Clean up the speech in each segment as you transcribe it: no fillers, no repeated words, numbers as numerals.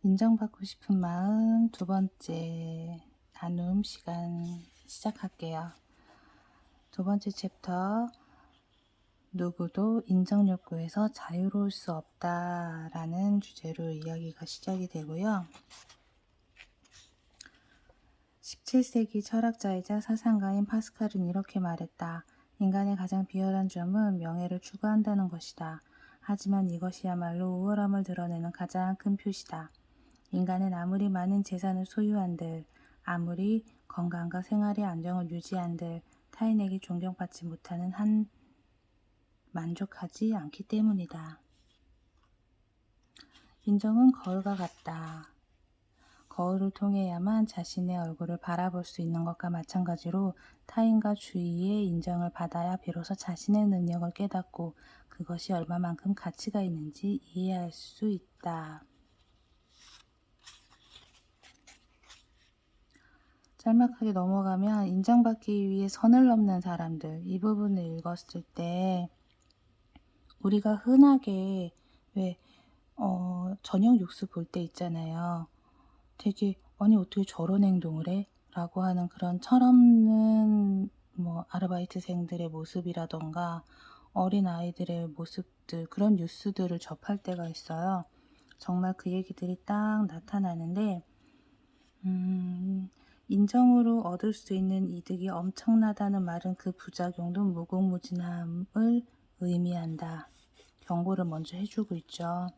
인정받고 싶은 마음 두 번째 나눔 시간 시작할게요. 두 번째 챕터, 누구도 인정 욕구에서 자유로울 수 없다라는 주제로 이야기가 시작이 되고요. 17세기 철학자이자 사상가인 파스칼은 이렇게 말했다. 인간의 가장 비열한 점은 명예를 추구한다는 것이다. 하지만 이것이야말로 우월함을 드러내는 가장 큰 표시다. 인간은 아무리 많은 재산을 소유한들, 아무리 건강과 생활의 안정을 유지한들 타인에게 존경받지 못하는 한 만족하지 않기 때문이다. 인정은 거울과 같다. 거울을 통해야만 자신의 얼굴을 바라볼 수 있는 것과 마찬가지로 타인과 주위의 인정을 받아야 비로소 자신의 능력을 깨닫고 그것이 얼마만큼 가치가 있는지 이해할 수 있다. 짤막하게 넘어가면 인정받기 위해 선을 넘는 사람들, 이 부분을 읽었을 때 우리가 흔하게 왜 저녁 뉴스 볼 때 있잖아요. 되게 아니 어떻게 저런 행동을 해? 라고 하는 그런 철없는 아르바이트생들의 모습이라던가 어린 아이들의 모습들, 그런 뉴스들을 접할 때가 있어요. 정말 그 얘기들이 딱 나타나는데 인정으로 얻을 수 있는 이득이 엄청나다는 말은 그 부작용도 무궁무진함을 의미한다. 경고를 먼저 해주고 있죠.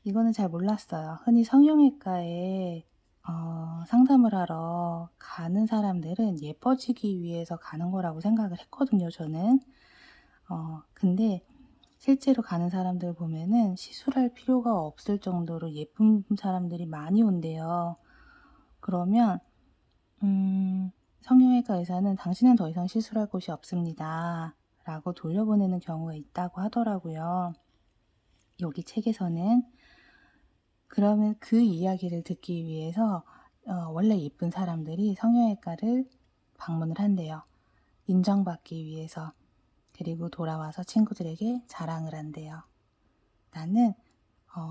이거는 잘 몰랐어요. 흔히 성형외과에 상담을 하러 가는 사람들은 예뻐지기 위해서 가는 거라고 생각을 했거든요, 저는. 근데 실제로 가는 사람들 보면은 시술할 필요가 없을 정도로 예쁜 사람들이 많이 온대요. 그러면 성형외과 의사는 당신은 더 이상 시술할 곳이 없습니다. 라고 돌려보내는 경우가 있다고 하더라고요. 여기 책에서는 그러면 그 이야기를 듣기 위해서 원래 예쁜 사람들이 성형외과를 방문을 한대요. 인정받기 위해서. 그리고 돌아와서 친구들에게 자랑을 한대요. 나는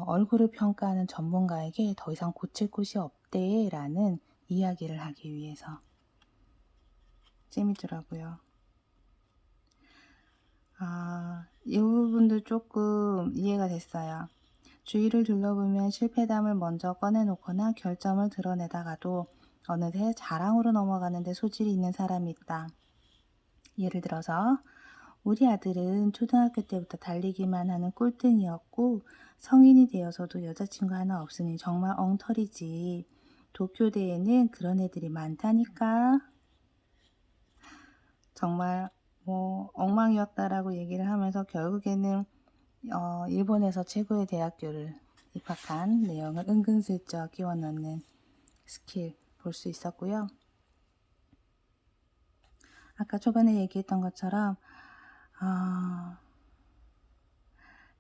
얼굴을 평가하는 전문가에게 더 이상 고칠 곳이 없대 라는 이야기를 하기 위해서. 재밌더라고요. 이 부분도 조금 이해가 됐어요. 주위를 둘러보면 실패담을 먼저 꺼내놓거나 결점을 드러내다가도 어느새 자랑으로 넘어가는데 소질이 있는 사람이 있다. 예를 들어서 우리 아들은 초등학교 때부터 달리기만 하는 꼴등이었고 성인이 되어서도 여자친구 하나 없으니 정말 엉터리지. 도쿄대에는 그런 애들이 많다니까. 정말 엉망이었다라고 얘기를 하면서 결국에는 일본에서 최고의 대학교를 입학한 내용을 은근슬쩍 끼워 넣는 스킬 볼 수 있었고요. 아까 초반에 얘기했던 것처럼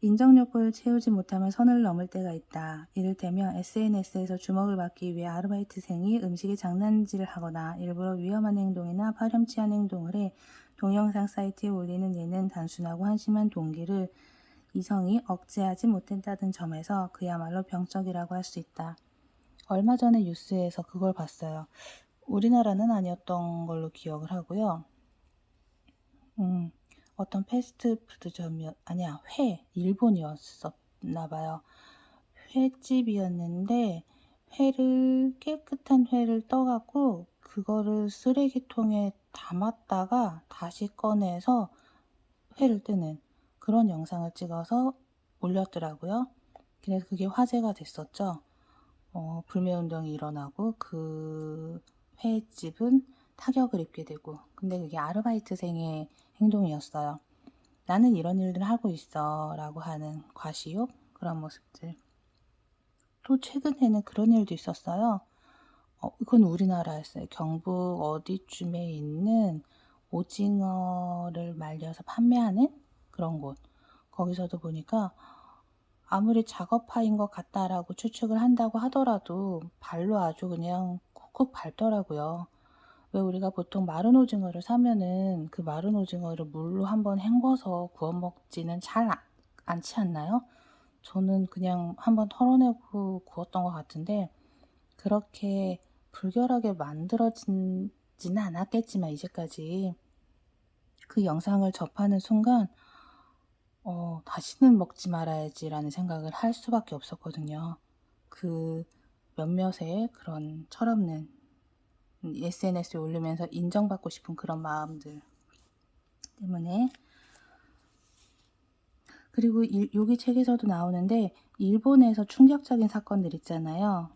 인정 욕구를 채우지 못하면 선을 넘을 때가 있다. 이를테면 SNS에서 주목을 받기 위해 아르바이트생이 음식에 장난질을 하거나 일부러 위험한 행동이나 파렴치한 행동을 해 동영상 사이트에 올리는 예는 단순하고 한심한 동기를 이성이 억제하지 못했다는 점에서 그야말로 병적이라고 할 수 있다. 얼마 전에 뉴스에서 그걸 봤어요. 우리나라는 아니었던 걸로 기억을 하고요. 어떤 패스트푸드점이었, 아니야, 일본이었었나 봐요. 횟집이었는데 깨끗한 회를 떠갖고 그거를 쓰레기통에 담았다가 다시 꺼내서 회를 뜨는 그런 영상을 찍어서 올렸더라고요. 그래서 그게 화제가 됐었죠. 불매운동이 일어나고 그 횟집은 타격을 입게 되고, 근데 그게 아르바이트생의 행동이었어요. 나는 이런 일들을 하고 있어 라고 하는 과시욕, 그런 모습들. 또 최근에는 그런 일도 있었어요. 이건 우리나라였어요. 경북 어디쯤에 있는 오징어를 말려서 판매하는 그런 곳. 거기서도 보니까 아무리 작업파인 것 같다라고 추측을 한다고 하더라도 발로 아주 그냥 쿡쿡 밟더라고요. 왜 우리가 보통 마른 오징어를 사면은 그 마른 오징어를 물로 한번 헹궈서 구워 먹지는 잘 않지 않나요? 저는 그냥 한번 털어내고 구웠던 것 같은데 그렇게 불결하게 만들어지지는 않았겠지만 이제까지 그 영상을 접하는 순간 '다시는 먹지 말아야지.'라는 생각을 할 수밖에 없었거든요. 그 몇몇의 그런 철없는 SNS에 올리면서 인정받고 싶은 그런 마음들 때문에. 그리고 여기 책에서도 나오는데 일본에서 충격적인 사건들 있잖아요.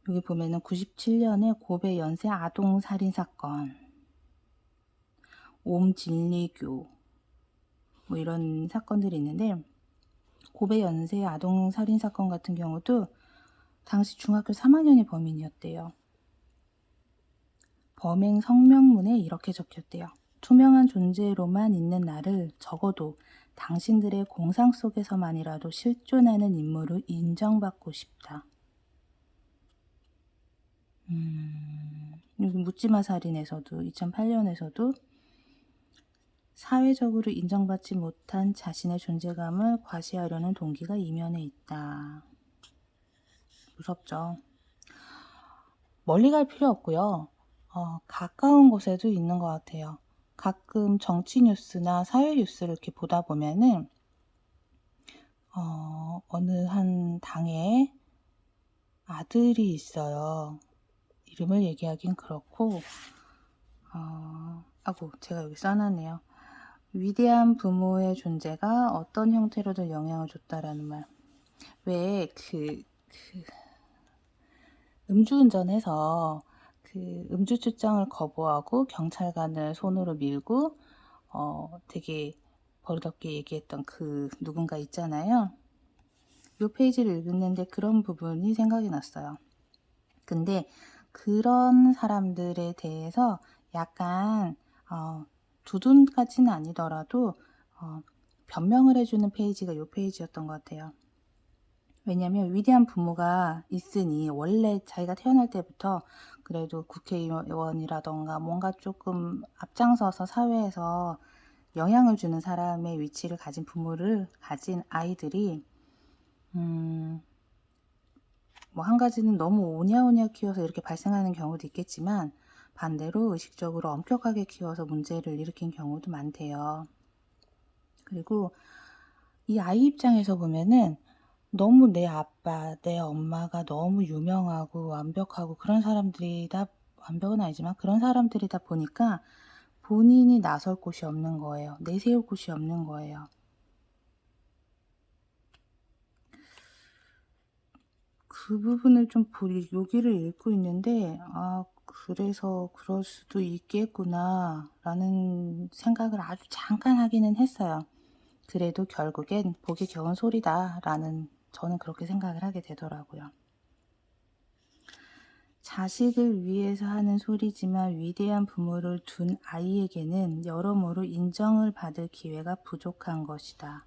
여기 보면은 97년에 고베 연쇄 아동 살인 사건, 옴진리교 뭐 이런 사건들이 있는데 고베 연쇄 아동 살인 사건 같은 경우도 당시 중학교 3학년이 범인이었대요. 범행 성명문에 이렇게 적혔대요. 투명한 존재로만 있는 나를 적어도 당신들의 공상 속에서만이라도 실존하는 인물로 인정받고 싶다. 여기 묻지마 살인에서도 2008년에서도 사회적으로 인정받지 못한 자신의 존재감을 과시하려는 동기가 이면에 있다. 무섭죠. 멀리 갈 필요 없고요. 가까운 곳에도 있는 것 같아요. 가끔 정치 뉴스나 사회 뉴스를 이렇게 보다 보면은 어느 한 당에 아들이 있어요. 이름을 얘기하긴 그렇고 제가 여기 써놨네요. 위대한 부모의 존재가 어떤 형태로든 영향을 줬다라는 말. 왜 음주운전해서 그 음주 측정을 거부하고 경찰관을 손으로 밀고 되게 버릇없게 얘기했던 그 누군가 있잖아요. 요 페이지를 읽는데 그런 부분이 생각이 났어요. 근데 그런 사람들에 대해서 약간 두둔까지는 아니더라도 변명을 해주는 페이지가 요 페이지였던 것 같아요. 왜냐하면 위대한 부모가 있으니 원래 자기가 태어날 때부터 그래도 국회의원이라던가 뭔가 조금 앞장서서 사회에서 영향을 주는 사람의 위치를 가진 부모를 가진 아이들이 뭐 한 가지는 너무 오냐오냐 키워서 이렇게 발생하는 경우도 있겠지만 반대로 의식적으로 엄격하게 키워서 문제를 일으킨 경우도 많대요. 그리고 이 아이 입장에서 보면은 너무 내 아빠, 내 엄마가 너무 유명하고 완벽하고 그런 사람들이다, 완벽은 아니지만 그런 사람들이다 보니까 본인이 나설 곳이 없는 거예요. 내세울 곳이 없는 거예요. 그 부분을 좀 여기를 읽고 있는데 그래서 그럴 수도 있겠구나 라는 생각을 아주 잠깐 하기는 했어요. 그래도 결국엔 보기 겨운 소리다 라는, 저는 그렇게 생각을 하게 되더라고요. 자식을 위해서 하는 소리지만 위대한 부모를 둔 아이에게는 여러모로 인정을 받을 기회가 부족한 것이다.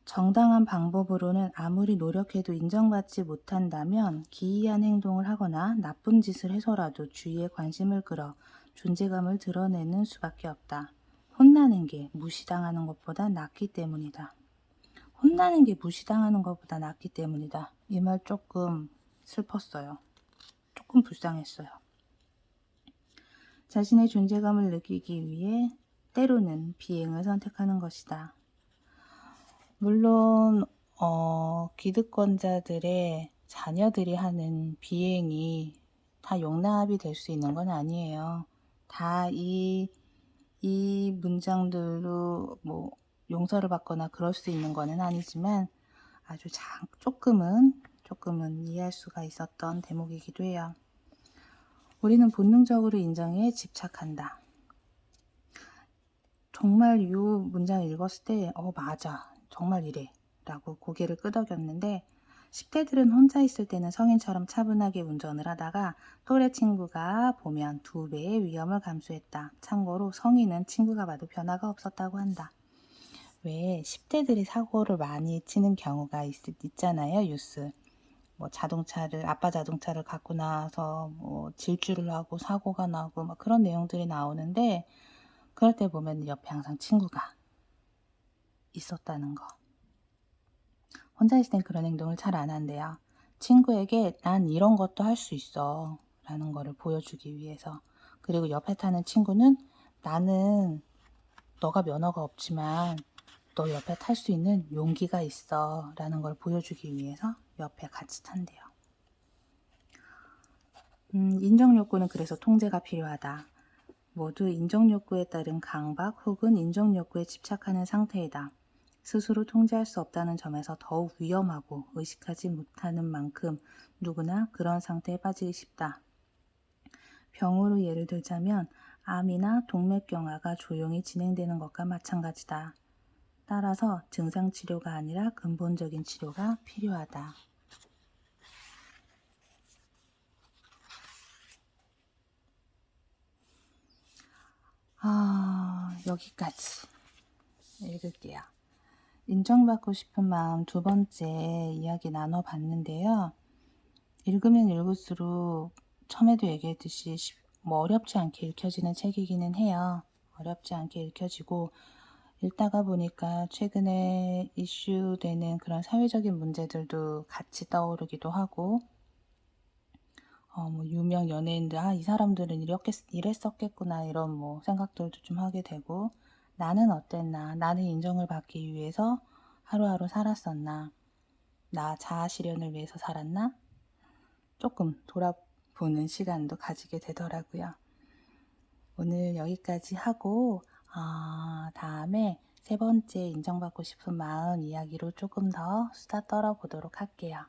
정당한 방법으로는 아무리 노력해도 인정받지 못한다면 기이한 행동을 하거나 나쁜 짓을 해서라도 주위의 관심을 끌어 존재감을 드러내는 수밖에 없다. 혼나는 게 무시당하는 것보다 낫기 때문이다. 혼나는 게 무시당하는 것보다 낫기 때문이다. 이 말 조금 슬펐어요. 조금 불쌍했어요. 자신의 존재감을 느끼기 위해 때로는 비행을 선택하는 것이다. 물론 기득권자들의 자녀들이 하는 비행이 다 용납이 될 수 있는 건 아니에요. 다 이 문장들로 뭐 용서를 받거나 그럴 수 있는 거는 아니지만 아주 조금은 이해할 수가 있었던 대목이기도 해요. 우리는 본능적으로 인정에 집착한다. 정말 이 문장을 읽었을 때 맞아, 정말 이래 라고 고개를 끄덕였는데 10대들은 혼자 있을 때는 성인처럼 차분하게 운전을 하다가 또래 친구가 보면 2배의 위험을 감수했다. 참고로 성인은 친구가 봐도 변화가 없었다고 한다. 왜 10대들이 사고를 많이 치는 경우가 있잖아요. 뉴스. 뭐 아빠 자동차를 갖고 나와서 뭐 질주를 하고 사고가 나고 막 그런 내용들이 나오는데 그럴 때 보면 옆에 항상 친구가 있었다는 거. 혼자 있을 땐 그런 행동을 잘 안 한대요. 친구에게 난 이런 것도 할 수 있어 라는 거를 보여주기 위해서. 그리고 옆에 타는 친구는 나는 너가 면허가 없지만 너 옆에 탈 수 있는 용기가 있어 라는 걸 보여주기 위해서 옆에 같이 탄대요. 인정욕구는 그래서 통제가 필요하다. 모두 인정욕구에 따른 강박 혹은 인정욕구에 집착하는 상태이다. 스스로 통제할 수 없다는 점에서 더욱 위험하고 의식하지 못하는 만큼 누구나 그런 상태에 빠지기 쉽다. 병으로 예를 들자면 암이나 동맥경화가 조용히 진행되는 것과 마찬가지다. 따라서 증상 치료가 아니라 근본적인 치료가 필요하다. 여기까지 읽을게요. 인정받고 싶은 마음 두 번째 이야기 나눠봤는데요. 읽으면 읽을수록 처음에도 얘기했듯이 어렵지 않게 읽혀지는 책이기는 해요. 어렵지 않게 읽혀지고 읽다가 보니까 최근에 이슈되는 그런 사회적인 문제들도 같이 떠오르기도 하고 유명 연예인들 이 사람들은 이렇게 이랬었겠구나 이런 생각들도 좀 하게 되고 나는 어땠나 나는 인정을 받기 위해서 하루하루 살았었나 나 자아 실현을 위해서 살았나 조금 돌아보는 시간도 가지게 되더라고요. 오늘 여기까지 하고 다음에 세 번째 인정받고 싶은 마음 이야기로 조금 더 수다 떨어보도록 할게요.